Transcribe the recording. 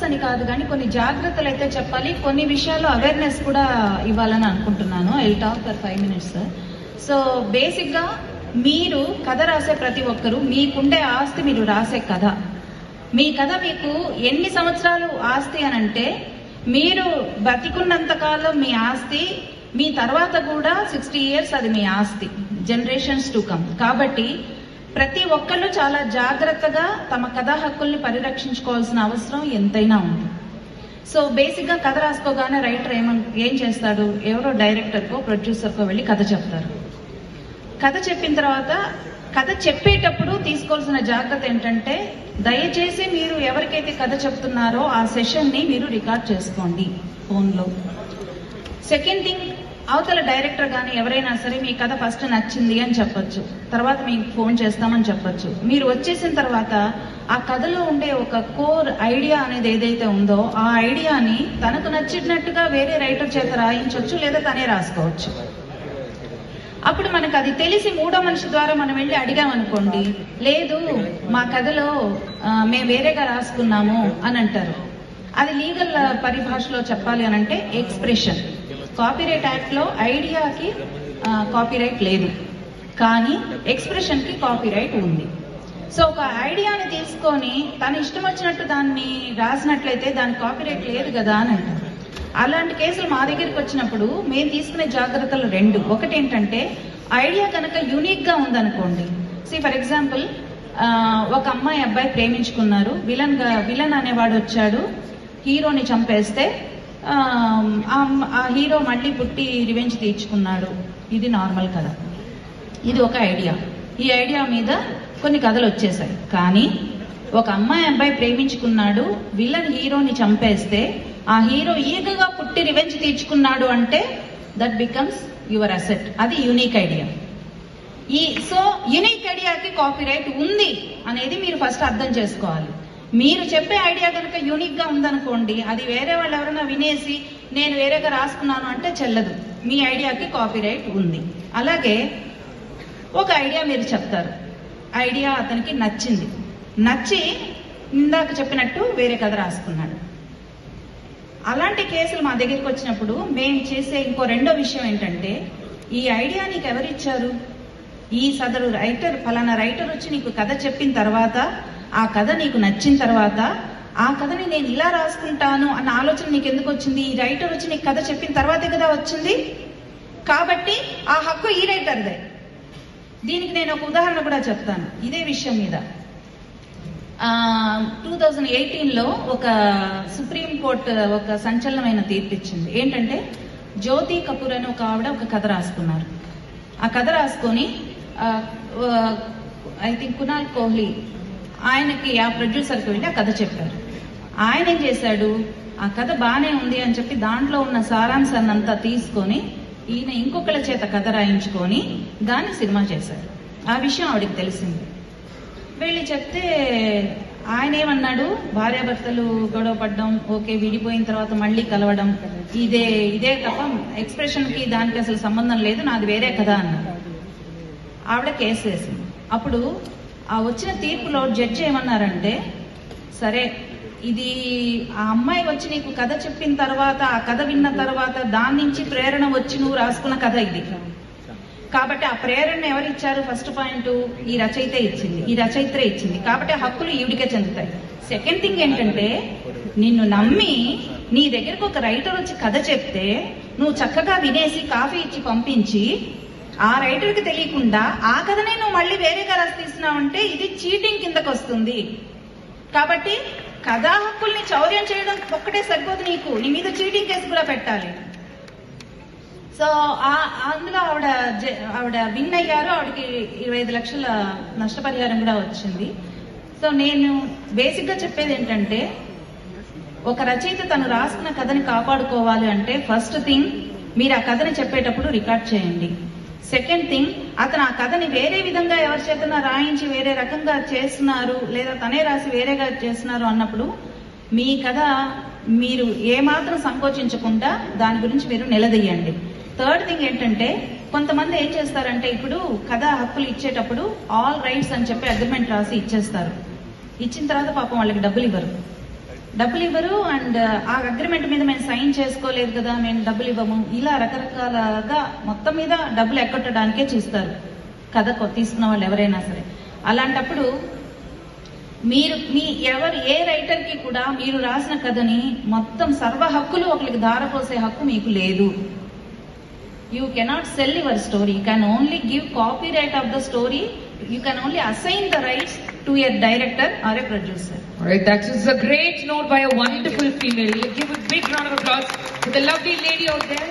అని కాదు కానీ కొన్ని జాగ్రత్తలు అయితే చెప్పాలి, కొన్ని విషయాల్లో అవేర్నెస్ కూడా ఇవ్వాలని అనుకుంటున్నాను. I will talk for 5 minutes. So basic గా మీరు కథ రాసే ప్రతి ఒక్కరు మీకుండే ఆస్తి మీరు రాసే కథ. మీ కథ మీకు ఎన్ని సంవత్సరాలు ఆస్తి అనంటే మీరు బతికున్నంత కాలం మీ ఆస్తి, మీ తర్వాత కూడా 60 years అది మీ ఆస్తి, జనరేషన్స్ టు కమ్. కాబట్టి ప్రతి ఒక్కళ్ళు చాలా జాగ్రత్తగా తమ కథా హక్కుల్ని పరిరక్షించుకోవాల్సిన అవసరం ఎంతైనా ఉంది. సో బేసిక్ గా కథ రాసుకోగానే రైటర్ ఏం చేస్తాడు, ఎవరో డైరెక్టర్కో ప్రొడ్యూసర్కో వెళ్ళి కథ చెప్తారు. కథ చెప్పిన తర్వాత కథ చెప్పేటప్పుడు తీసుకోవాల్సిన జాగ్రత్త ఏంటంటే దయచేసి మీరు ఎవరికైతే కథ చెప్తున్నారో ఆ సెషన్ ని మీరు రికార్డ్ చేసుకోండి ఫోన్లో. సెకండ్ థింగ్, అవతల డైరెక్టర్ కానీ ఎవరైనా సరే మీ కథ ఫస్ట్ నచ్చింది అని చెప్పొచ్చు, తర్వాత మీకు ఫోన్ చేస్తామని చెప్పొచ్చు. మీరు వచ్చేసిన తర్వాత ఆ కథలో ఉండే ఒక కోర్ ఐడియా అనేది ఏదైతే ఉందో ఆ ఐడియాని తనకు నచ్చినట్టుగా వేరే రైటర్ చేత రాయించవచ్చు, లేదా తనే రాసుకోవచ్చు. అప్పుడు మనకు అది తెలిసి మూడో మనిషి ద్వారా మనం వెళ్ళి అడిగామనుకోండి, లేదు మా కథలో మేము వేరేగా రాసుకున్నాము అని అంటారు. అది లీగల్ పరిభాషలో చెప్పాలి అనంటే ఎక్స్ప్రెషన్. కాపీరైట్ యాక్ట్ లో ఐడియాకి కాపీరైట్ లేదు, కానీ ఎక్స్ప్రెషన్ కి కాపీరైట్ ఉంది. సో ఒక ఐడియాని తీసుకొని తన ఇష్టం వచ్చినట్టు దాన్ని రాసినట్లయితే దానికి కాపీరైట్ లేదు కదా అని అంటారు. అలాంటి కేసులు మా దగ్గరికి వచ్చినప్పుడు మేము తీసుకునే జాగ్రత్తలు రెండు. ఒకటి ఏంటంటే ఐడియా కనుక యూనిక్ గా ఉందనుకోండి, ఫర్ ఎగ్జాంపుల్ ఒక అమ్మాయి అబ్బాయి ప్రేమించుకున్నారు, విలన్ అనేవాడు వచ్చాడు, హీరోని చంపేస్తే ఆ హీరో మళ్ళీ పుట్టి రివెంజ్ తీర్చుకున్నాడు. ఇది నార్మల్ కథ, ఇది ఒక ఐడియా. ఈ ఐడియా మీద కొన్ని కథలు వచ్చేసాయి. కానీ ఒక అమ్మాయి అబ్బాయి ప్రేమించుకున్నాడు, విలన్ హీరోని చంపేస్తే ఆ హీరో ఈగగా పుట్టి రివెంజ్ తీర్చుకున్నాడు అంటే దట్ బికమ్స్ యువర్ అసెట్. అది యూనిక్ ఐడియా. సో యూనిక్ ఐడియాకి కాపీరైట్ ఉంది అనేది మీరు ఫస్ట్ అర్థం చేసుకోవాలి. మీరు చెప్పే ఐడియా కనుక యూనిక్ గా ఉందనుకోండి, అది వేరే వాళ్ళు ఎవరైనా వినేసి నేను వేరేగా రాసుకున్నాను అంటే చెల్లదు, మీ ఐడియాకి కాపీరైట్ ఉంది. అలాగే ఒక ఐడియా మీరు చెప్తారు, ఐడియా అతనికి నచ్చి ఇందాక చెప్పినట్టు వేరే కథ రాసుకున్నాడు. అలాంటి కేసులు మా దగ్గరికి వచ్చినప్పుడు మేము చేసే ఇంకో రెండో విషయం ఏంటంటే, ఈ ఐడియా నీకు ఎవరిచ్చారు, ఈ సదరు రైటర్ ఫలానా రైటర్ వచ్చి నీకు కథ చెప్పిన తర్వాత, ఆ కథ నీకు నచ్చిన తర్వాత, ఆ కథని నేను ఇలా రాసుకుంటాను అన్న ఆలోచన నీకు ఎందుకు వచ్చింది? ఈ రైటర్ వచ్చి నీకు కథ చెప్పిన తర్వాతే కదా వచ్చింది. కాబట్టి ఆ హక్కు ఈ రైటర్దే. దీనికి నేను ఒక ఉదాహరణ కూడా చెప్తాను ఇదే విషయం మీద. 2018లో ఒక సుప్రీం కోర్టు ఒక సంచలనమైన తీర్పు ఇచ్చింది. ఏంటంటే జ్యోతి కపూర్ అని ఒక ఆవిడ ఒక కథ రాసుకున్నారు. ఆ కథ రాసుకొని ఐ థింక్ కునాల్ కోహ్లీ ఆయనకి ఆ ప్రొడ్యూసర్కి వెళ్ళి ఆ కథ చెప్పారు. ఆయన ఏం చేశాడు, ఆ కథ బానే ఉంది అని చెప్పి దాంట్లో ఉన్న సారాంశాన్ని అంతా తీసుకొని ఈయన ఇంకొకళ్ళ చేత కథ రాయించుకొని దాన్ని సినిమా చేశారు. ఆ విషయం ఆవిడకి తెలిసింది. వెళ్ళి చెప్తే ఆయన ఏమన్నాడు, భార్యాభర్తలు గొడవ పడ్డం ఓకే, విడిపోయిన తర్వాత మళ్ళీ కలవడం ఇదే తప్ప ఎక్స్ప్రెషన్ కి దానికి అసలు సంబంధం లేదు, నాది వేరే కథ అన్నారు. ఆవిడ కేసు వేసింది. అప్పుడు ఆ వచ్చిన తీర్పులో జడ్జి ఏమన్నారంటే, సరే ఇది ఆ అమ్మాయి వచ్చి నీకు కథ చెప్పిన తర్వాత, ఆ కథ విన్న తర్వాత దాని నుంచి ప్రేరణ వచ్చి నువ్వు రాసుకున్న కథ ఇది. కాబట్టి ఆ ప్రేరణ ఎవరిచ్చారు? ఫస్ట్ పాయింట్ ఈ రచయిత్రే ఇచ్చింది. కాబట్టి ఆ హక్కులు ఈవిడికే చెందుతాయి. సెకండ్ థింగ్ ఏంటంటే, నిన్ను నమ్మి నీ దగ్గరకు ఒక రైటర్ వచ్చి కథ చెప్తే నువ్వు చక్కగా వినేసి కాఫీ ఇచ్చి పంపించి ఆ రైటర్కి తెలియకుండా ఆ కథనే నువ్వు మళ్ళీ వేరేగా రాసి తీస్తున్నావంటే ఇది చీటింగ్ కిందకు వస్తుంది. కాబట్టి కథా హక్కుల్ని చౌర్యం చేయడం ఒక్కటే సరిపోదు, నీ మీద చీటింగ్ కేసు కూడా పెట్టాలి. సో అందులో ఆవిడ విన్ అయ్యారు. ఆవిడకి 25 లక్షల నష్టపరిహారం కూడా వచ్చింది. సో నేను బేసిక్ గా చెప్పేది ఏంటంటే, ఒక రచయిత తను రాసుకున్న కథని కాపాడుకోవాలి అంటే ఫస్ట్ థింగ్ మీరు ఆ కథని చెప్పేటప్పుడు రికార్డ్ చేయండి. సెకండ్ థింగ్, అతను ఆ కథని వేరే విధంగా ఎవరి చేతన రాయించి వేరే రకంగా చేస్తున్నారు, లేదా తనే రాసి వేరేగా చేస్తున్నారు అన్నప్పుడు మీ కథ మీరు ఏమాత్రం సంకోచించకుండా దాని గురించి మీరు నిలదీయండి. థర్డ్ థింగ్ ఏంటంటే, కొంతమంది ఏం చేస్తారంటే, ఇప్పుడు కథ హక్కులు ఇచ్చేటప్పుడు ఆల్ రైట్స్ అని చెప్పి అగ్రిమెంట్ రాసి ఇచ్చేస్తారు. ఇచ్చిన తర్వాత పాపం వాళ్ళకి డబ్బులు ఇవ్వరు. డబ్బులు ఇవ్వరు. అండ్ ఆ అగ్రిమెంట్ మీద మేము సైన్ చేసుకోలేదు కదా, మేము డబ్బులు ఇవ్వము, ఇలా రకరకాలుగా మొత్తం మీద డబ్బులు ఎక్కొట్టడానికే చూస్తారు కథ తీసుకున్న వాళ్ళు ఎవరైనా సరే. అలాంటప్పుడు మీరు ఏ రైటర్ కి కూడా మీరు రాసిన కథని మొత్తం సర్వ హక్కులు ఒకరికి ధారపోసే హక్కు మీకు లేదు. You cannot sell your story. You can only give copyright of the story. You can only assign the rights to a director or a producer. Alright, that is a great note by a wonderful female. We'll give a big round of applause to the lovely lady out there.